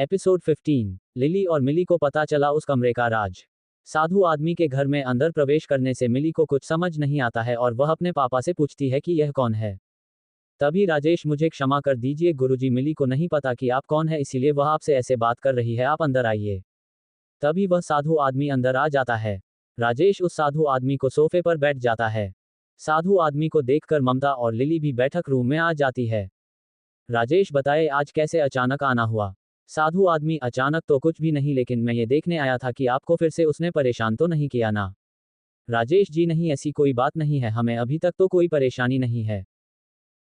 Episode 15। Lily और मिली को पता चला उस कमरे का राज। साधु आदमी के घर में अंदर प्रवेश करने से मिली को कुछ समझ नहीं आता है और वह अपने पापा से पूछती है कि यह कौन है। तभी राजेश, मुझे क्षमा कर दीजिए गुरुजी, मिली को नहीं पता कि आप कौन है, इसीलिए वह आपसे ऐसे बात कर रही है, आप अंदर आइए। तभी वह साधु आदमी अंदर आ जाता है। राजेश उस साधु आदमी को सोफे पर बैठ जाता है। साधु आदमी को देखकर ममता और लिली भी बैठक रूम में आ जाती है। राजेश, बताए आज कैसे अचानक आना हुआ। साधु आदमी, अचानक तो कुछ भी नहीं, लेकिन मैं ये देखने आया था कि आपको फिर से उसने परेशान तो नहीं किया ना। राजेश जी, नहीं, ऐसी कोई बात नहीं है, हमें अभी तक तो कोई परेशानी नहीं है।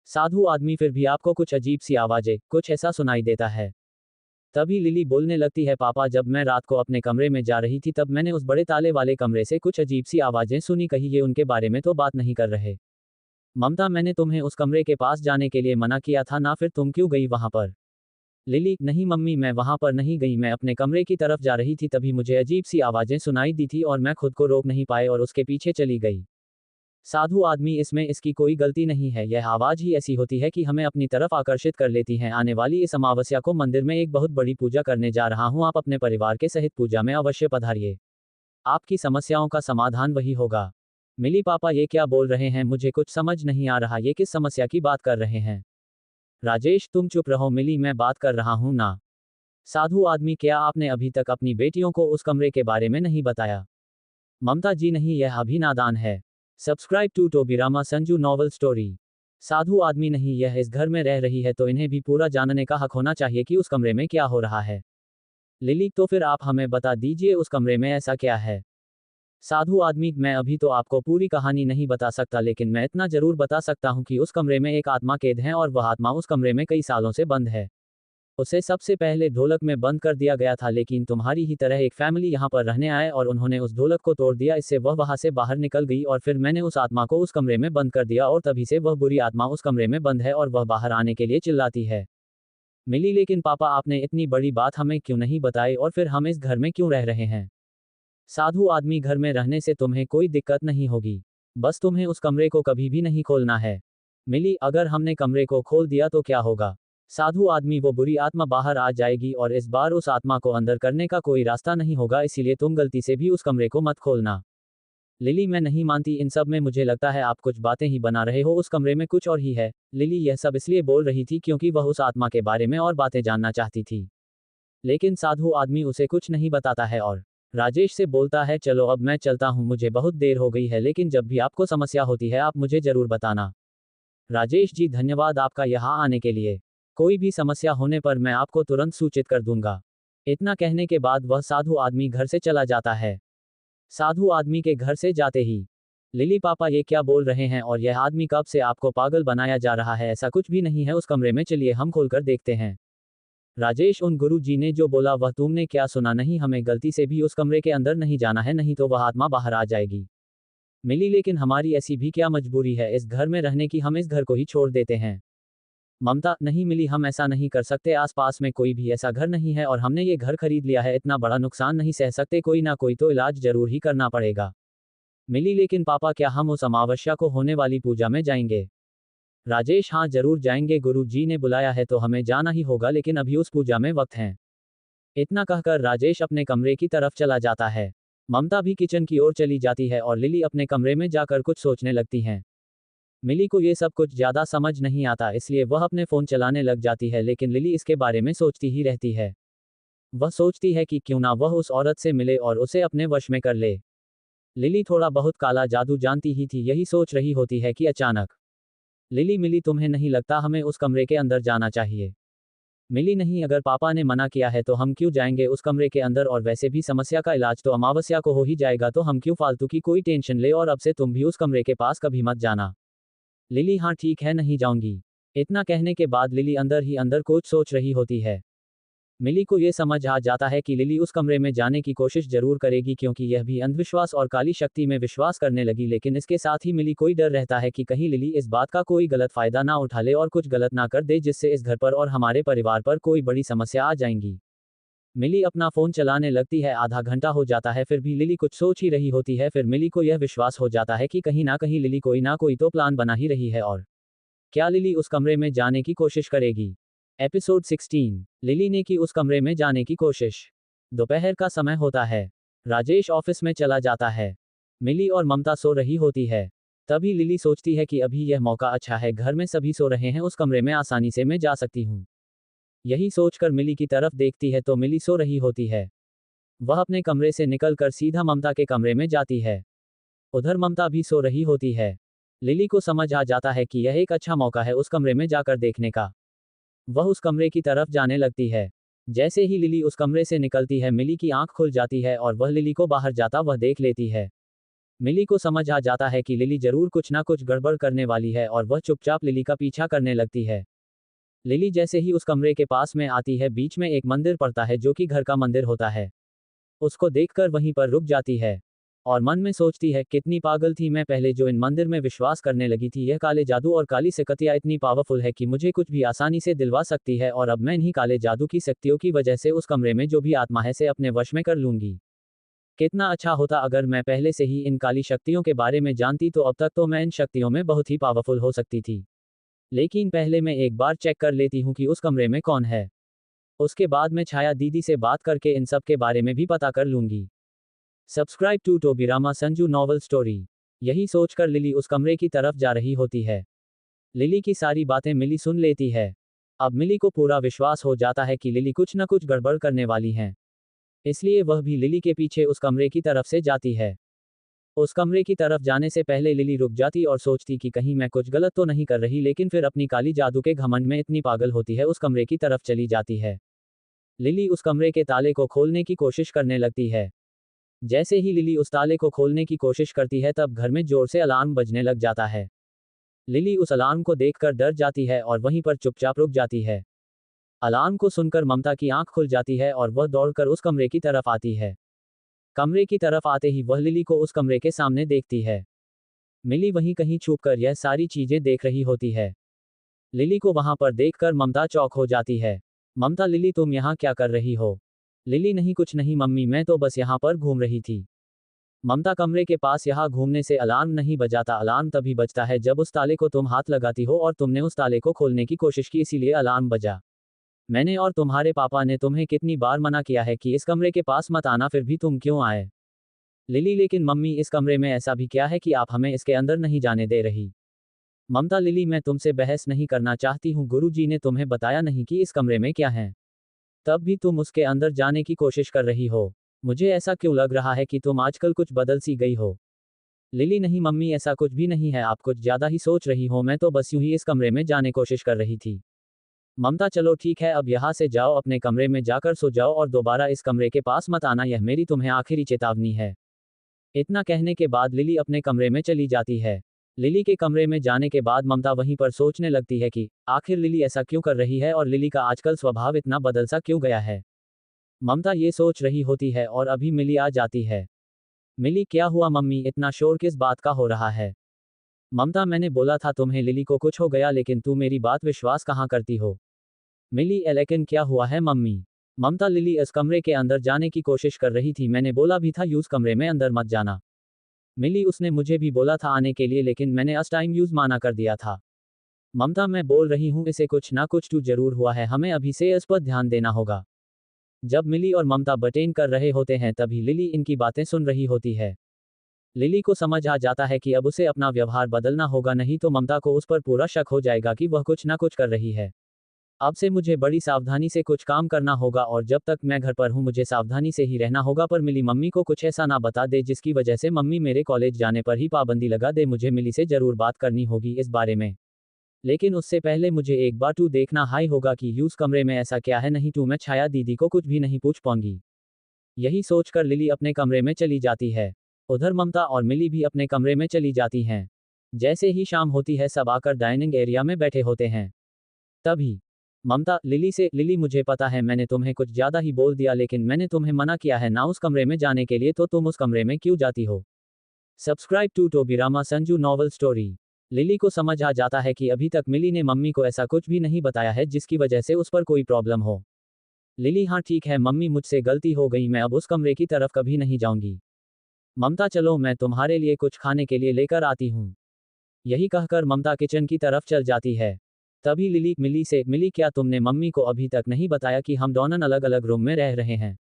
साधु आदमी, फिर भी आपको कुछ अजीब सी आवाजें, कुछ ऐसा सुनाई देता है। तभी लिली बोलने लगती है, पापा, जब मैं रात को अपने कमरे में जा रही थी तब मैंने उस बड़े ताले वाले कमरे से कुछ अजीब सी आवाजें सुनी, कहीं ये उनके बारे में तो बात नहीं कर रहे। ममता, मैंने तुम्हें उस कमरे के पास जाने के लिए मना किया था ना, फिर तुम क्यों गई वहां पर। लिली, नहीं मम्मी, मैं वहां पर नहीं गई, मैं अपने कमरे की तरफ जा रही थी, तभी मुझे अजीब सी आवाजें सुनाई दी थी और मैं खुद को रोक नहीं पाए और उसके पीछे चली गई। साधु आदमी, इसमें इसकी कोई गलती नहीं है, यह आवाज ही ऐसी होती है कि हमें अपनी तरफ आकर्षित कर लेती हैं। आने वाली इस अमावस्या को मंदिर में एक बहुत बड़ी पूजा करने जा रहा हूं, आप अपने परिवार के सहित पूजा में अवश्य पधारिए। आपकी समस्याओं का समाधान वही होगा। मिली, पापा ये क्या बोल रहे हैं, मुझे कुछ समझ नहीं आ रहा, ये किस समस्या की बात कर रहे हैं। राजेश, तुम चुप रहो। मिली, मैं बात कर रहा हूं ना। साधु आदमी, क्या आपने अभी तक अपनी बेटियों को उस कमरे के बारे में नहीं बताया। ममता जी, नहीं, यह अभी नादान है। Subscribe to Tobirama Sanju novel story. साधु आदमी, नहीं, यह इस घर में रह रही है तो इन्हें भी पूरा जानने का हक होना चाहिए कि उस कमरे में क्या हो रहा है। लिली, तो फिर आप हमें बता दीजिए उस कमरे में ऐसा क्या है। साधु आदमी, मैं अभी तो आपको पूरी कहानी नहीं बता सकता, लेकिन मैं इतना जरूर बता सकता हूं कि उस कमरे में एक आत्मा कैद है और वह आत्मा उस कमरे में कई सालों से बंद है। उसे सबसे पहले ढोलक में बंद कर दिया गया था, लेकिन तुम्हारी ही तरह एक फैमिली यहाँ पर रहने आए और उन्होंने उस ढोलक को तोड़ दिया, इससे वह वहां से बाहर निकल गई और फिर मैंने उस आत्मा को उस कमरे में बंद कर दिया और तभी से वह बुरी आत्मा उस कमरे में बंद है और वह बाहर आने के लिए चिल्लाती है। मिली, लेकिन पापा, आपने इतनी बड़ी बात हमें क्यों नहीं बताई और फिर हम इस घर में क्यों रह रहे हैं। साधु आदमी, घर में रहने से तुम्हें कोई दिक्कत नहीं होगी, बस तुम्हें उस कमरे को कभी भी नहीं खोलना है। मिली, अगर हमने कमरे को खोल दिया तो क्या होगा। साधु आदमी, वो बुरी आत्मा बाहर आ जाएगी और इस बार उस आत्मा को अंदर करने का कोई रास्ता नहीं होगा, इसीलिए तुम गलती से भी उस कमरे को मत खोलना। लिली, मैं नहीं मानती इन सब में, मुझे लगता है आप कुछ बातें ही बना रहे हो, उस कमरे में कुछ और ही है। लिली यह सब इसलिए बोल रही थी क्योंकि वह उस आत्मा के बारे में और बातें जानना चाहती थी, लेकिन साधु आदमी उसे कुछ नहीं बताता है और राजेश से बोलता है, चलो अब मैं चलता हूं, मुझे बहुत देर हो गई है, लेकिन जब भी आपको समस्या होती है आप मुझे जरूर बताना। राजेश जी, धन्यवाद आपका यहाँ आने के लिए, कोई भी समस्या होने पर मैं आपको तुरंत सूचित कर दूंगा। इतना कहने के बाद वह साधु आदमी घर से चला जाता है। साधु आदमी के घर से जाते ही लिली, पापा ये क्या बोल रहे हैं और यह आदमी कब से आपको पागल बनाया जा रहा है, ऐसा कुछ भी नहीं है उस कमरे में, चलिए हम खोलकर देखते हैं। राजेश, उन गुरु जी ने जो बोला वह तुमने क्या सुना, नहीं, हमें गलती से भी उस कमरे के अंदर नहीं जाना है, नहीं तो वह आत्मा बाहर आ जाएगी। मिली, लेकिन हमारी ऐसी भी क्या मजबूरी है इस घर में रहने की, हम इस घर को ही छोड़ देते हैं। ममता, नहीं मिली, हम ऐसा नहीं कर सकते, आसपास में कोई भी ऐसा घर नहीं है और हमने ये घर खरीद लिया है, इतना बड़ा नुकसान नहीं सह सकते, कोई ना कोई तो इलाज जरूर ही करना पड़ेगा। मिली, लेकिन पापा, क्या हम उस अमावस्या को होने वाली पूजा में जाएंगे। राजेश, हाँ जरूर जाएंगे, गुरु जी ने बुलाया है तो हमें जाना ही होगा, लेकिन अभी उस पूजा में वक्त है। इतना कहकर राजेश अपने कमरे की तरफ चला जाता है। ममता भी किचन की ओर चली जाती है और लिली अपने कमरे में जाकर कुछ सोचने लगती हैं। मिली को ये सब कुछ ज्यादा समझ नहीं आता, इसलिए वह अपने फोन चलाने लग जाती है, लेकिन लिली इसके बारे में सोचती ही रहती है। वह सोचती है कि क्यों ना वह उस औरत से मिले और उसे अपने वश में कर ले। लिली थोड़ा बहुत काला जादू जानती ही थी, यही सोच रही होती है कि अचानक लिली, मिली, तुम्हें नहीं लगता हमें उस कमरे के अंदर जाना चाहिए। मिली, नहीं, अगर पापा ने मना किया है तो हम क्यों जाएंगे उस कमरे के अंदर, और वैसे भी समस्या का इलाज तो अमावस्या को हो ही जाएगा, तो हम क्यों फालतू की कोई टेंशन ले, और अब से तुम भी उस कमरे के पास कभी मत जाना। लिली, हाँ ठीक है, नहीं जाऊंगी। इतना कहने के बाद लिली अंदर ही अंदर कुछ सोच रही होती है। मिली को ये समझ आ जाता है कि लिली उस कमरे में जाने की कोशिश जरूर करेगी, क्योंकि यह भी अंधविश्वास और काली शक्ति में विश्वास करने लगी, लेकिन इसके साथ ही मिली कोई डर रहता है कि कहीं लिली इस बात का कोई गलत फायदा ना उठा ले और कुछ गलत ना कर दे, जिससे इस घर पर और हमारे परिवार पर कोई बड़ी समस्या आ जाएंगी। मिली अपना फोन चलाने लगती है, आधा घंटा हो जाता है, फिर भी लिली कुछ सोच ही रही होती है। फिर मिली को यह विश्वास हो जाता है कि कहीं ना कहीं लिली कोई ना कोई तो प्लान बना ही रही है, और क्या लिली उस कमरे में जाने की कोशिश करेगी। एपिसोड 16। लिली ने की उस कमरे में जाने की कोशिश। दोपहर का समय होता है। राजेश ऑफिस में चला जाता है। मिली और ममता सो रही होती है। तभी लिली सोचती है कि अभी यह मौका अच्छा है, घर में सभी सो रहे हैं, उस कमरे में आसानी से मैं जा सकती हूँ। यही सोचकर मिली की तरफ देखती है तो मिली सो रही होती है। वह अपने कमरे से निकलकर सीधा ममता के कमरे में जाती है। उधर ममता भी सो रही होती है। लिली को समझ आ जाता है कि यह एक अच्छा मौका है उस कमरे में जाकर देखने का। वह उस कमरे की तरफ जाने लगती है। जैसे ही लिली उस कमरे से निकलती है, मिली की आंख खुल जाती है और वह लिली को बाहर जाता वह देख लेती है। मिली को समझ आ जाता है कि लिली जरूर कुछ ना कुछ गड़बड़ करने वाली है और वह चुपचाप लिली का पीछा करने लगती है। लिली जैसे ही उस कमरे के पास में आती है, बीच में एक मंदिर पड़ता है जो कि घर का मंदिर होता है। उसको देखकर वहीं पर रुक जाती है और मन में सोचती है, कितनी पागल थी मैं पहले जो इन मंदिर में विश्वास करने लगी थी। यह काले जादू और काली शक्तियां इतनी पावरफुल है कि मुझे कुछ भी आसानी से दिलवा सकती है और अब मैं इन्हीं काले जादू की शक्तियों की वजह से उस कमरे में जो भी आत्मा है से अपने वश में कर लूंगी। कितना अच्छा होता अगर मैं पहले से ही इन काली शक्तियों के बारे में जानती, तो अब तक तो मैं इन शक्तियों में बहुत ही पावरफुल हो सकती थी। लेकिन पहले मैं एक बार चेक कर लेती हूँ कि उस कमरे में कौन है। उसके बाद मैं छाया दीदी से बात करके इन सब के बारे में भी पता कर लूंगी। Subscribe to Tobirama Sanju novel story. यही सोचकर लिली उस कमरे की तरफ जा रही होती है। लिली की सारी बातें मिली सुन लेती है। अब मिली को पूरा विश्वास हो जाता है कि लिली कुछ न कुछ गड़बड़ करने वाली हैं। इसलिए वह भी लिली के पीछे उस कमरे की तरफ से जाती है। उस कमरे की तरफ जाने से पहले लिली रुक जाती और सोचती कि कहीं मैं कुछ गलत तो नहीं कर रही, लेकिन फिर अपनी काली जादू के घमंड में इतनी पागल होती है, उस कमरे की तरफ चली जाती है। लिली उस कमरे के ताले को खोलने की कोशिश करने लगती है। जैसे ही लिली उस ताले को खोलने की कोशिश करती है, तब घर में जोर से अलार्म बजने लग जाता है। लिली उस अलार्म को देखकर डर जाती है और वहीं पर चुपचाप रुक जाती है। अलार्म को सुनकर ममता की आंख खुल जाती है और वह दौड़कर उस कमरे की तरफ आती है। कमरे की तरफ आते ही वह लिली को उस कमरे के सामने देखती है। मिली वहीं कहीं छुपकर यह सारी चीजें देख रही होती है। लिली को वहां पर देखकर ममता चौंक हो जाती है। ममता, लिली तुम यहाँ क्या कर रही हो? लिली, नहीं कुछ नहीं मम्मी, मैं तो बस यहाँ पर घूम रही थी। ममता, कमरे के पास यहाँ घूमने से अलार्म नहीं बजाता। अलार्म तभी बजता है जब उस ताले को तुम हाथ लगाती हो और तुमने उस ताले को खोलने की कोशिश की, इसीलिए अलार्म बजा। मैंने और तुम्हारे पापा ने तुम्हें कितनी बार मना किया है कि इस कमरे के पास मत आना, फिर भी तुम क्यों आए? लिली, लेकिन मम्मी इस कमरे में ऐसा भी क्या है कि आप हमें इसके अंदर नहीं जाने दे रही? ममता, लिली मैं तुमसे बहस नहीं करना चाहती हूँ, गुरुजी ने तुम्हें बताया नहीं कि इस कमरे में क्या है? तब भी तुम उसके अंदर जाने की कोशिश कर रही हो। मुझे ऐसा क्यों लग रहा है कि तुम आजकल कुछ बदल सी गई हो। लिली, नहीं मम्मी, ऐसा कुछ भी नहीं है, आप कुछ ज्यादा ही सोच रही हो, मैं तो बस यूं ही इस कमरे में जाने कोशिश कर रही थी। ममता, चलो ठीक है, अब यहाँ से जाओ, अपने कमरे में जाकर सो जाओ और दोबारा इस कमरे के पास मत आना, यह मेरी तुम्हें आखिरी चेतावनी है। इतना कहने के बाद लिली अपने कमरे में चली जाती है। लिली के कमरे में जाने के बाद ममता वहीं पर सोचने लगती है कि आखिर लिली ऐसा क्यों कर रही है और लिली का आजकल स्वभाव इतना बदल सा क्यों गया है। ममता ये सोच रही होती है और अभी मिली आ जाती है। मिली, क्या हुआ मम्मी, इतना शोर किस बात का हो रहा है? ममता, मैंने बोला था तुम्हें लिली को कुछ हो गया, लेकिन तू मेरी बात विश्वास कहाँ करती हो? मिली, लेकिन क्या हुआ है मम्मी? ममता, लिली इस कमरे के अंदर जाने की कोशिश कर रही थी, मैंने बोला भी था यूज कमरे में अंदर मत जाना। मिली, उसने मुझे भी बोला था आने के लिए, लेकिन मैंने उस टाइम यूज माना कर दिया था। ममता, मैं बोल रही हूँ इसे कुछ ना कुछ तो जरूर हुआ है, हमें अभी से इस पर ध्यान देना होगा। जब मिली और ममता बटेन कर रहे होते हैं तभी लिली इनकी बातें सुन रही होती है। लिली को समझ आ जाता है कि अब उसे अपना व्यवहार बदलना होगा, नहीं तो ममता को उस पर पूरा शक हो जाएगा कि वह कुछ ना कुछ कर रही है। अब से मुझे बड़ी सावधानी से कुछ काम करना होगा और जब तक मैं घर पर हूँ मुझे सावधानी से ही रहना होगा, पर मिली मम्मी को कुछ ऐसा ना बता दे जिसकी वजह से मम्मी मेरे कॉलेज जाने पर ही पाबंदी लगा दे। मुझे मिली से जरूर बात करनी होगी इस बारे में, लेकिन उससे पहले मुझे एक बार टू देखना हाई होगा कि यूज कमरे में ऐसा क्या है, नहीं तो मैं छाया दीदी को कुछ भी नहीं पूछ पाऊंगी। यही सोचकर लिली अपने कमरे में चली जाती है। उधर ममता और मिली भी अपने कमरे में चली जाती हैं। जैसे ही शाम होती है सब आकर डाइनिंग एरिया में बैठे होते हैं। तभी ममता लिली से, लिली मुझे पता है मैंने तुम्हें कुछ ज्यादा ही बोल दिया, लेकिन मैंने तुम्हें मना किया है ना उस कमरे में जाने के लिए, तो तुम उस कमरे में क्यों जाती हो? Subscribe to Tobirama Sanju novel story. Lily को समझ आ जाता है कि अभी तक मिली ने मम्मी को ऐसा कुछ भी नहीं बताया है जिसकी वजह से उस पर कोई प्रॉब्लम हो। लिली, हाँ ठीक है मम्मी, मुझसे गलती हो गई, मैं अब उस कमरे की तरफ कभी नहीं जाऊंगी। ममता, चलो मैं तुम्हारे लिए कुछ खाने के लिए लेकर आती हूँ। यही कहकर ममता किचन की तरफ चल जाती है। तभी लिली मिली से, मिली क्या तुमने मम्मी को अभी तक नहीं बताया कि हम दोनों अलग अलग रूम में रह रहे हैं?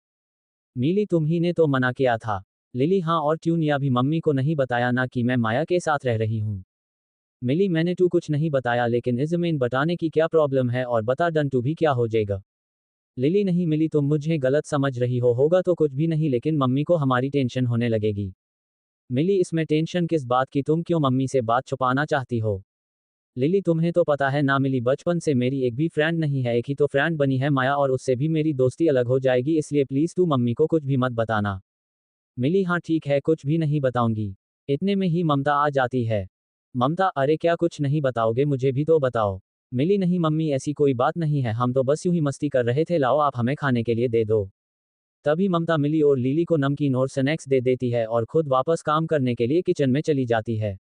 मिली तुम ही ने तो मना किया था। लिली हाँ, और ट्यून या भी मम्मी को नहीं बताया ना कि मैं माया के साथ रह रही हूँ। मिली मैंने तू कुछ नहीं बताया, लेकिन इस जमीन बताने की क्या प्रॉब्लम है, और बता डन टू भी क्या हो जाएगा? लिली नहीं मिली तुम मुझे गलत समझ रही हो, होगा तो कुछ भी नहीं, लेकिन मम्मी को हमारी टेंशन होने लगेगी। मिली इसमें टेंशन किस बात की, तुम क्यों मम्मी से बात छुपाना चाहती हो? लिली तुम्हें तो पता है ना मिली, बचपन से मेरी एक भी फ्रेंड नहीं है, एक ही तो फ्रेंड बनी है माया, और उससे भी मेरी दोस्ती अलग हो जाएगी, इसलिए प्लीज तू मम्मी को कुछ भी मत बताना। मिली हाँ ठीक है, कुछ भी नहीं बताऊंगी। इतने में ही ममता आ जाती है। ममता अरे क्या कुछ नहीं बताओगे, मुझे भी तो बताओ। मिली नहीं मम्मी ऐसी कोई बात नहीं है, हम तो बस यूं ही मस्ती कर रहे थे, लाओ आप हमें खाने के लिए दे दो। तभी ममता मिली और लिली को नमकीन और स्नैक्स दे देती है और खुद वापस काम करने के लिए किचन में चली जाती है।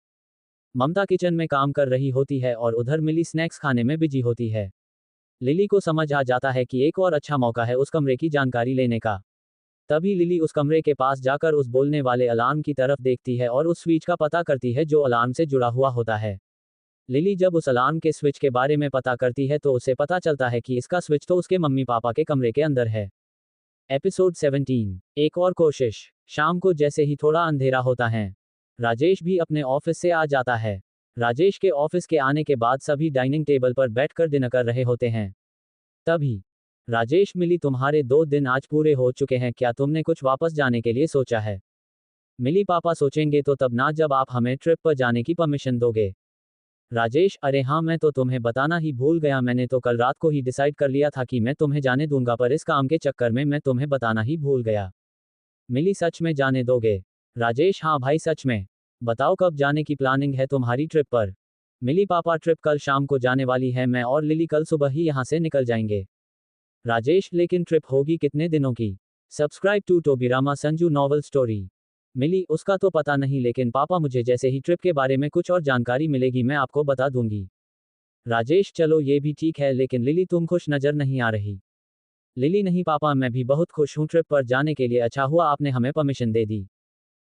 ममता किचन में काम कर रही होती है और उधर मिली स्नैक्स खाने में बिजी होती है। लिली को समझ आ जाता है कि एक और अच्छा मौका है उस कमरे की जानकारी लेने का। तभी लिली उस कमरे के पास जाकर उस बोलने वाले अलार्म की तरफ देखती है और उस स्विच का पता करती है जो अलार्म से जुड़ा हुआ होता है। लिली जब उस अलार्म के स्विच के बारे में पता करती है तो उसे पता चलता है कि इसका स्विच तो उसके मम्मी पापा के कमरे के अंदर है। एपिसोड 17 एक और कोशिश। शाम को जैसे ही थोड़ा अंधेरा होता है, राजेश भी अपने ऑफिस से आ जाता है। राजेश के ऑफिस के आने के बाद सभी डाइनिंग टेबल पर बैठकर डिनर कर रहे होते हैं। तभी राजेश मिली तुम्हारे 2 दिन आज पूरे हो चुके हैं, क्या तुमने कुछ वापस जाने के लिए सोचा है? मिली पापा सोचेंगे तो तब ना जब आप हमें ट्रिप पर जाने की परमिशन दोगे। राजेश अरे हाँ मैं तो तुम्हें बताना ही भूल गया, मैंने तो कल रात को ही डिसाइड कर लिया था कि मैं तुम्हें जाने दूंगा, पर इस काम के चक्कर में मैं तुम्हें बताना ही भूल गया। मिली सच में जाने दोगे? राजेश हाँ भाई सच में। बताओ कब जाने की प्लानिंग है तुम्हारी ट्रिप पर? मिली पापा ट्रिप कल शाम को जाने वाली है, मैं और लिली कल सुबह ही यहाँ से निकल जाएंगे। राजेश लेकिन ट्रिप होगी कितने दिनों की? Subscribe to Tobirama Sanju novel story. Mili उसका तो पता नहीं, लेकिन पापा मुझे जैसे ही ट्रिप के बारे में कुछ और जानकारी मिलेगी मैं आपको बता दूंगी। राजेश चलो ये भी ठीक है, लेकिन लिली तुम खुश नजर नहीं आ रही। लिली नहीं पापा मैं भी बहुत खुश हूँ ट्रिप पर जाने के लिए, अच्छा हुआ आपने हमें परमिशन दे दी।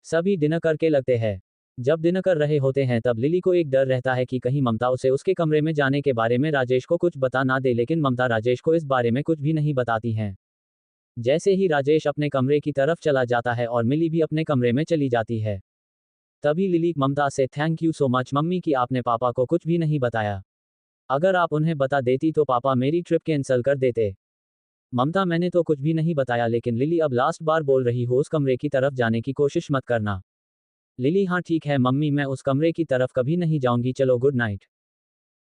सभी डिनर करके लगते हैं। जब डिनर कर रहे होते हैं तब लिली को एक डर रहता है कि कहीं ममता उसे उसके कमरे में जाने के बारे में राजेश को कुछ बता ना दे, लेकिन ममता राजेश को इस बारे में कुछ भी नहीं बताती हैं। जैसे ही राजेश अपने कमरे की तरफ चला जाता है और मिली भी अपने कमरे में चली जाती है, तभी लिली ममता से thank you so much mummy कि आपने पापा को कुछ भी नहीं बताया। अगर आप उन्हें बता देती तो पापा मेरी ट्रिप कैंसिल कर देते। ममता मैंने तो कुछ भी नहीं बताया, लेकिन लिली अब लास्ट बार बोल रही हो उस कमरे की तरफ जाने की कोशिश मत करना। लिली हाँ ठीक है मम्मी मैं उस कमरे की तरफ कभी नहीं जाऊंगी, चलो गुड नाइट।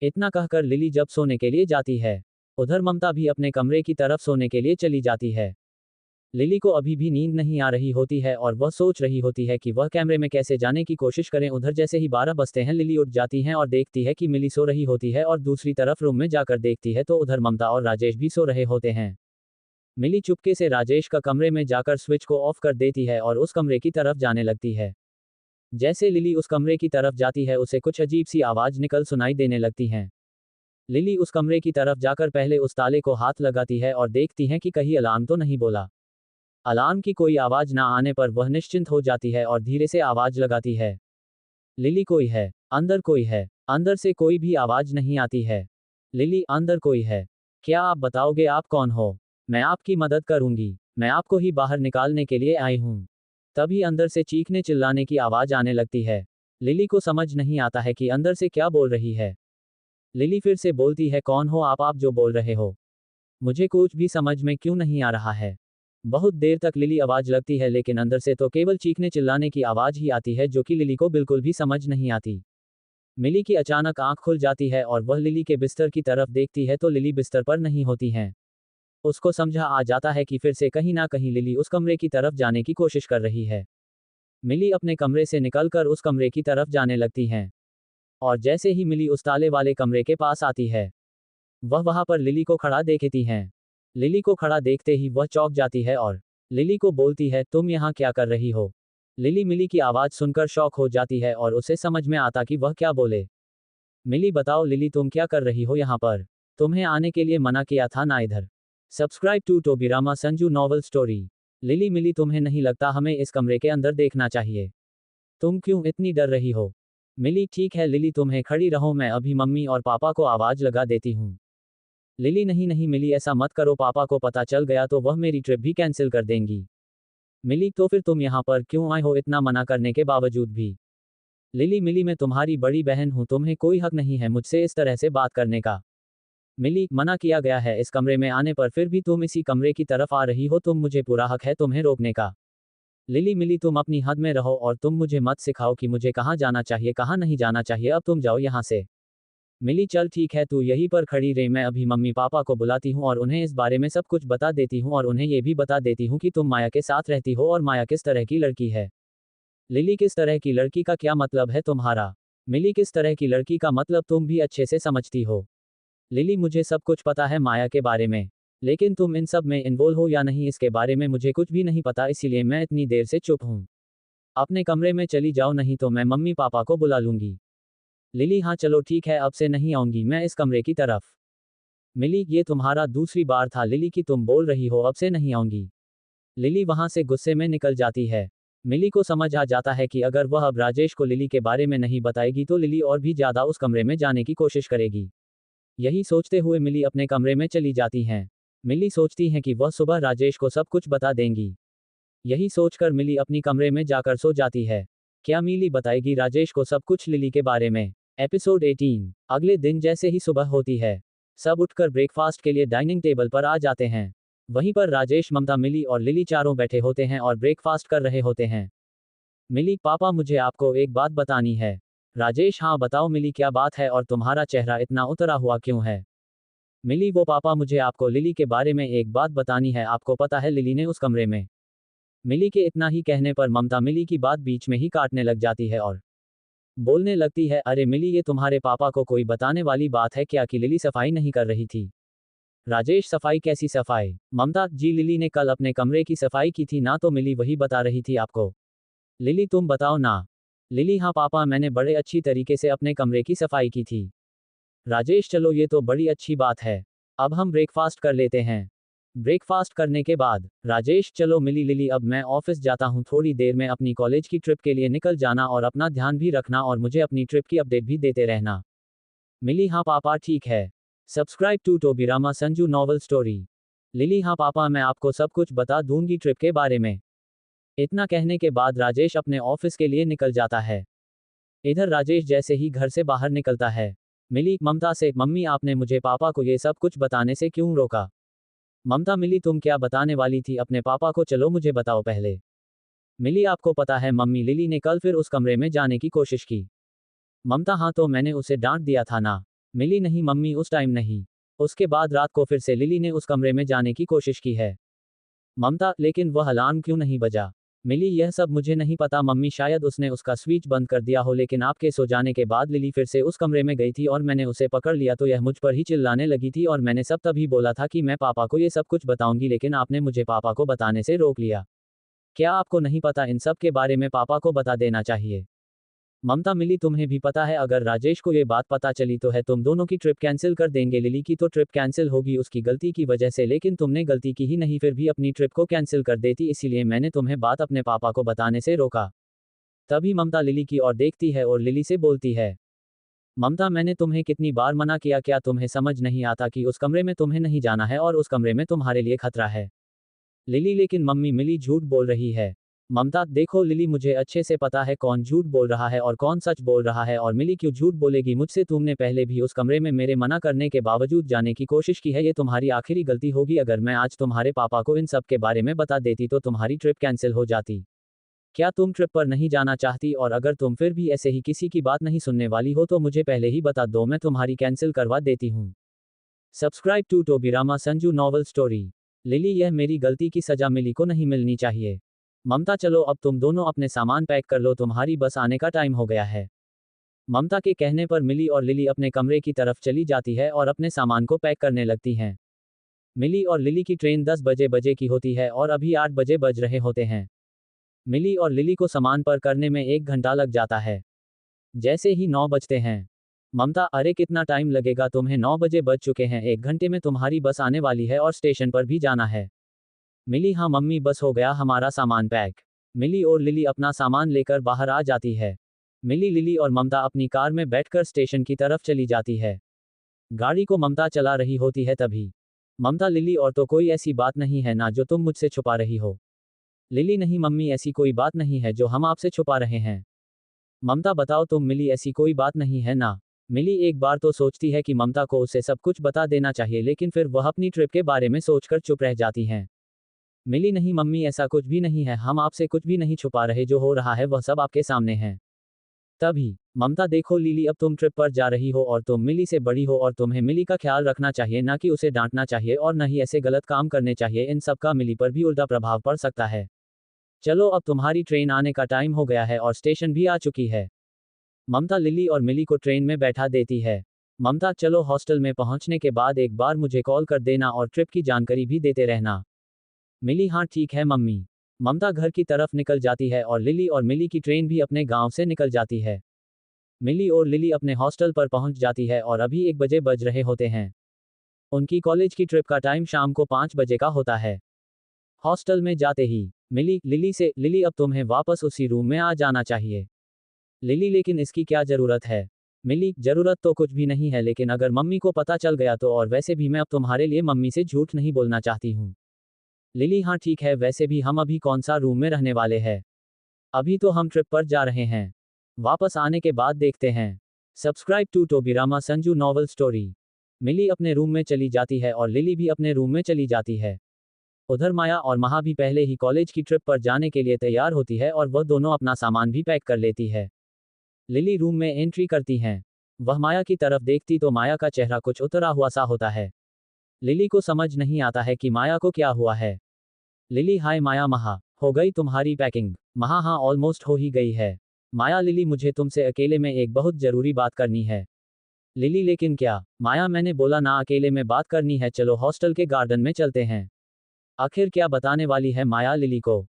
इतना कहकर लिली जब सोने के लिए जाती है, उधर ममता भी अपने कमरे की तरफ सोने के लिए चली जाती है। लिली को अभी भी नींद नहीं आ रही होती है और वह सोच रही होती है कि वह कैमरे में कैसे जाने की कोशिश करें। उधर जैसे ही 12 बजते हैं लिली उठ जाती हैं और देखती है कि मिली सो रही होती है, और दूसरी तरफ रूम में जाकर देखती है तो उधर ममता और राजेश भी सो रहे होते हैं। मिली चुपके से राजेश का कमरे में जाकर स्विच को ऑफ कर देती है और उस कमरे की तरफ जाने लगती है। जैसे लिली उस कमरे की तरफ जाती है उसे कुछ अजीब सी आवाज निकल सुनाई देने लगती हैं। लिली उस कमरे की तरफ जाकर पहले उस ताले को हाथ लगाती है और देखती है कि कहीं अलार्म तो नहीं बोला। अलार्म की कोई आवाज ना आने पर वह निश्चिंत हो जाती है और धीरे से आवाज लगाती है। लिली कोई है, अंदर कोई है। अंदर से कोई भी आवाज नहीं आती है। लिली अंदर कोई है, क्या आप बताओगे आप कौन हो? मैं आपकी मदद करूंगी, मैं आपको ही बाहर निकालने के लिए आई हूं। तभी अंदर से चीखने चिल्लाने की आवाज आने लगती है। लिली को समझ नहीं आता है कि अंदर से क्या बोल रही है। लिली फिर से बोलती है कौन हो आप जो बोल रहे हो? मुझे कुछ भी समझ में क्यों नहीं आ रहा है। बहुत देर तक लिली आवाज लगती है, लेकिन अंदर से तो केवल चीखने चिल्लाने की आवाज ही आती है, जो कि लिली को बिल्कुल भी समझ नहीं आती। मिली की अचानक आंख खुल जाती है और वह लिली के बिस्तर की तरफ देखती है तो लिली बिस्तर पर नहीं होती हैं। उसको समझा आ जाता है कि फिर से कहीं ना कहीं लिली उस कमरे की तरफ जाने की कोशिश कर रही है। मिली अपने कमरे से निकलकर उस कमरे की तरफ जाने लगती हैं। और जैसे ही मिली उस ताले वाले कमरे के पास आती है, वह वहां पर लिली को खड़ा देखती हैं। लिली को खड़ा देखते ही वह चौंक जाती है और लिली को बोलती है तुम यहाँ क्या कर रही हो? लिली मिली की आवाज सुनकर शॉक हो जाती है और उसे समझ में आता कि वह क्या बोले। मिली बताओ लिली तुम क्या कर रही हो यहाँ पर? तुम्हें आने के लिए मना किया था ना इधर। Subscribe to Tobirama Sanju novel story. Lily Mili तुम्हें नहीं लगता हमें इस कमरे के अंदर देखना चाहिए? तुम क्यों इतनी डर रही हो? मिली ठीक है लिली तुम्हें खड़ी रहो मैं अभी मम्मी और पापा को आवाज लगा देती हूँ। लिली नहीं नहीं मिली ऐसा मत करो पापा को पता चल गया तो वह मेरी ट्रिप भी कैंसिल कर देंगी। मिली तो फिर तुम यहाँ पर क्यों आए हो इतना मना करने के बावजूद भी। लिली मिली मैं तुम्हारी बड़ी बहन हूँ तुम्हें कोई हक नहीं है मुझसे इस तरह से बात करने का। मिली मना किया गया है इस कमरे में आने पर फिर भी तुम इसी कमरे की तरफ आ रही हो तुम मुझे पूरा हक है तुम्हें रोकने का। लिली मिली तुम अपनी हद में रहो और तुम मुझे मत सिखाओ कि मुझे कहाँ जाना चाहिए कहाँ नहीं जाना चाहिए अब तुम जाओ यहाँ से। मिली चल ठीक है तू यहीं पर खड़ी रहे मैं अभी मम्मी पापा को बुलाती हूँ और उन्हें इस बारे में सब कुछ बता देती हूँ और उन्हें ये भी बता देती हूँ कि तुम माया के साथ रहती हो और माया किस तरह की लड़की है। लिली किस तरह की लड़की का क्या मतलब है तुम्हारा। मिली किस तरह की लड़की का मतलब तुम भी अच्छे से समझती हो। लिली मुझे सब कुछ पता है माया के बारे में। लेकिन तुम इन सब में इन्वॉल्व हो या नहीं इसके बारे में मुझे कुछ भी नहीं पता इसीलिए मैं इतनी देर से चुप हूँ। अपने कमरे में चली जाओ नहीं तो मैं मम्मी पापा को बुला लूंगी। लिली हाँ चलो ठीक है अब से नहीं आऊंगी मैं इस कमरे की तरफ। मिली ये तुम्हारा दूसरी बार था लिली कि तुम बोल रही हो अब से नहीं आऊंगी। लिली वहां से गुस्से में निकल जाती है। मिली को समझ आ जाता है कि अगर वह अब राजेश को लिली के बारे में नहीं बताएगी तो लिली और भी ज्यादा उस कमरे में जाने की कोशिश करेगी। यही सोचते हुए मिली अपने कमरे में चली जाती हैं। मिली सोचती हैं कि वह सुबह राजेश को सब कुछ बता देंगी। यही सोचकर मिली अपनी कमरे में जाकर सो जाती है। क्या मिली बताएगी राजेश को सब कुछ लिली के बारे में। एपिसोड 18। अगले दिन जैसे ही सुबह होती है सब उठकर ब्रेकफास्ट के लिए डाइनिंग टेबल पर आ जाते हैं। वहीं पर राजेश ममता मिली और लिली चारों बैठे होते हैं और ब्रेकफास्ट कर रहे होते हैं। मिली पापा मुझे आपको एक बात बतानी है। राजेश हाँ बताओ मिली क्या बात है और तुम्हारा चेहरा इतना उतरा हुआ क्यों है। मिली वो पापा मुझे आपको लिली के बारे में एक बात बतानी है आपको पता है लिली ने उस कमरे में। मिली के इतना ही कहने पर ममता मिली की बात बीच में ही काटने लग जाती है और बोलने लगती है अरे मिली ये तुम्हारे पापा को कोई बताने वाली बात है क्या कि लिली सफाई नहीं कर रही थी। राजेश सफाई कैसी सफाई। ममता जी लिली ने कल अपने कमरे की सफाई की थी ना तो मिली वही बता रही थी आपको। लिली तुम बताओ ना। लिली हाँ पापा मैंने बड़े अच्छी तरीके से अपने कमरे की सफाई की थी। राजेश चलो ये तो बड़ी अच्छी बात है। अब हम ब्रेकफास्ट कर लेते हैं। ब्रेकफास्ट करने के बाद राजेश चलो मिली लिली अब मैं ऑफिस जाता हूँ थोड़ी देर में अपनी कॉलेज की ट्रिप के लिए निकल जाना और अपना ध्यान भी रखना और मुझे अपनी ट्रिप की अपडेट भी देते रहना। मिली हाँ पापा ठीक है। Subscribe to Tobirama Sanju novel story. Lily हाँ पापा मैं आपको सब कुछ बता दूंगी ट्रिप के बारे में। इतना कहने के बाद राजेश अपने ऑफिस के लिए निकल जाता है। इधर राजेश जैसे ही घर से बाहर निकलता है मिली ममता से मम्मी आपने मुझे पापा को ये सब कुछ बताने से क्यों रोका। ममता मिली तुम क्या बताने वाली थी अपने पापा को चलो मुझे बताओ पहले। मिली आपको पता है मम्मी लिली ने कल फिर उस कमरे में जाने की कोशिश की। ममता हाँ तो मैंने उसे डांट दिया था ना। मिली नहीं मम्मी उस टाइम नहीं। उसके बाद रात को फिर से लिली ने उस कमरे में जाने की कोशिश की है। ममता लेकिन वह अलार्म क्यों नहीं बजा। मिली यह सब मुझे नहीं पता मम्मी शायद उसने उसका स्विच बंद कर दिया हो लेकिन आपके सो जाने के बाद लिली फिर से उस कमरे में गई थी और मैंने उसे पकड़ लिया तो यह मुझ पर ही चिल्लाने लगी थी और मैंने सब तभी बोला था कि मैं पापा को ये सब कुछ बताऊंगी लेकिन आपने मुझे पापा को बताने से रोक लिया। क्या आपको नहीं पता इन सब के बारे में पापा को बता देना चाहिए। ममता मिली तुम्हें भी पता है अगर राजेश को ये बात पता चली तो है तुम दोनों की ट्रिप कैंसिल कर देंगे लिली की तो ट्रिप कैंसिल होगी उसकी गलती की वजह से लेकिन तुमने गलती की ही नहीं फिर भी अपनी ट्रिप को कैंसिल कर देती इसीलिए मैंने तुम्हें बात अपने पापा को बताने से रोका। तभी ममता लिली की ओर देखती है और लिली से बोलती है ममता मैंने तुम्हें कितनी बार मना किया क्या तुम्हें समझ नहीं आता कि उस कमरे में तुम्हें नहीं जाना है और उस कमरे में तुम्हारे लिए खतरा है। लिली लेकिन मम्मी मिली झूठ बोल रही है। ममता देखो लिली मुझे अच्छे से पता है कौन झूठ बोल रहा है और कौन सच बोल रहा है और मिली क्यों झूठ बोलेगी मुझसे तुमने पहले भी उस कमरे में मेरे मना करने के बावजूद जाने की कोशिश की है ये तुम्हारी आखिरी गलती होगी अगर मैं आज तुम्हारे पापा को इन सब के बारे में बता देती तो तुम्हारी ट्रिप कैंसिल हो जाती। क्या तुम ट्रिप पर नहीं जाना चाहती और अगर तुम फिर भी ऐसे ही किसी की बात नहीं सुनने वाली हो तो मुझे पहले ही बता दो मैं तुम्हारी कैंसिल करवा देती हूँ। Subscribe to Tobirama Sanju novel story. Lily यह मेरी गलती की सजा मिली को नहीं मिलनी चाहिए। ममता चलो अब तुम दोनों अपने सामान पैक कर लो तुम्हारी बस आने का टाइम हो गया है। ममता के कहने पर मिली और लिली अपने कमरे की तरफ चली जाती है और अपने सामान को पैक करने लगती हैं। मिली और लिली की ट्रेन 10 बजे की होती है और अभी 8 बजे बज रहे होते हैं। मिली और लिली को सामान पर करने में 1 घंटा लग जाता है। जैसे ही 9 बजते हैं ममता अरे कितना टाइम लगेगा तुम्हें 9 बजे बज चुके हैं 1 घंटे में तुम्हारी बस आने वाली है और स्टेशन पर भी जाना है। मिली हाँ मम्मी बस हो गया हमारा सामान पैक। मिली और लिली अपना सामान लेकर बाहर आ जाती है। मिली, लिली और ममता अपनी कार में बैठकर स्टेशन की तरफ चली जाती है। गाड़ी को ममता चला रही होती है तभी ममता, लिली और तो कोई ऐसी बात नहीं है ना जो तुम मुझसे छुपा रही हो। लिली, नहीं मम्मी, ऐसी कोई बात नहीं है जो हम आपसे छुपा रहे हैं। ममता, बताओ तुम। मिली, ऐसी कोई बात नहीं है ना। मिली एक बार तो सोचती है कि ममता को उसे सब कुछ बता देना चाहिए, लेकिन फिर वह अपनी ट्रिप के बारे में सोचकर चुप रह जाती हैं। मिली, नहीं मम्मी, ऐसा कुछ भी नहीं है, हम आपसे कुछ भी नहीं छुपा रहे, जो हो रहा है वह सब आपके सामने है। तभी ममता, देखो लिली, अब तुम ट्रिप पर जा रही हो और तुम मिली से बड़ी हो और तुम्हें मिली का ख्याल रखना चाहिए, ना कि उसे डांटना चाहिए और न ही ऐसे गलत काम करने चाहिए। इन सब का मिली पर भी उल्टा प्रभाव पड़ सकता है। चलो, अब तुम्हारी ट्रेन आने का टाइम हो गया है और स्टेशन भी आ चुकी है। ममता लिली और मिली को ट्रेन में बैठा देती है। ममता, चलो हॉस्टल में पहुंचने के बाद एक बार मुझे कॉल कर देना और ट्रिप की जानकारी भी देते रहना। मिली, हाँ ठीक है मम्मी। ममता घर की तरफ निकल जाती है और लिली और मिली की ट्रेन भी अपने गांव से निकल जाती है। मिली और लिली अपने हॉस्टल पर पहुंच जाती है और अभी 1 बजे बज रहे होते हैं। उनकी कॉलेज की ट्रिप का टाइम शाम को 5 बजे का होता है। हॉस्टल में जाते ही मिली लिली से, लिली अब तुम्हें वापस उसी रूम में आ जाना चाहिए। लिली, लेकिन इसकी क्या जरूरत है। मिली, जरूरत तो कुछ भी नहीं है, लेकिन अगर मम्मी को पता चल गया तो, और वैसे भी मैं अब तुम्हारे लिए मम्मी से झूठ नहीं बोलना चाहती हूँ। लिली, हाँ ठीक है, वैसे भी हम अभी कौन सा रूम में रहने वाले हैं। अभी तो हम ट्रिप पर जा रहे हैं। वापस आने के बाद देखते हैं। Subscribe to Tobirama Sanju novel story. Mili अपने रूम में चली जाती है और लिली भी अपने रूम में चली जाती है। उधर माया और महा भी पहले ही कॉलेज की ट्रिप पर जाने के लिए तैयार होती है और वह दोनों अपना सामान भी पैक कर लेती है। लिली रूम में एंट्री करती हैं। वह माया की तरफ देखती तो माया का चेहरा कुछ उतरा हुआ सा होता है। लिली को समझ नहीं आता है कि माया को क्या हुआ है। लिली, हाय माया। महा, हो गई तुम्हारी पैकिंग। महा, हाँ ऑलमोस्ट हो ही गई है। माया, लिली मुझे तुमसे अकेले में एक बहुत जरूरी बात करनी है। लिली, लेकिन क्या। माया, मैंने बोला ना अकेले में बात करनी है, चलो हॉस्टल के गार्डन में चलते हैं। आखिर क्या बताने वाली है माया लिली को।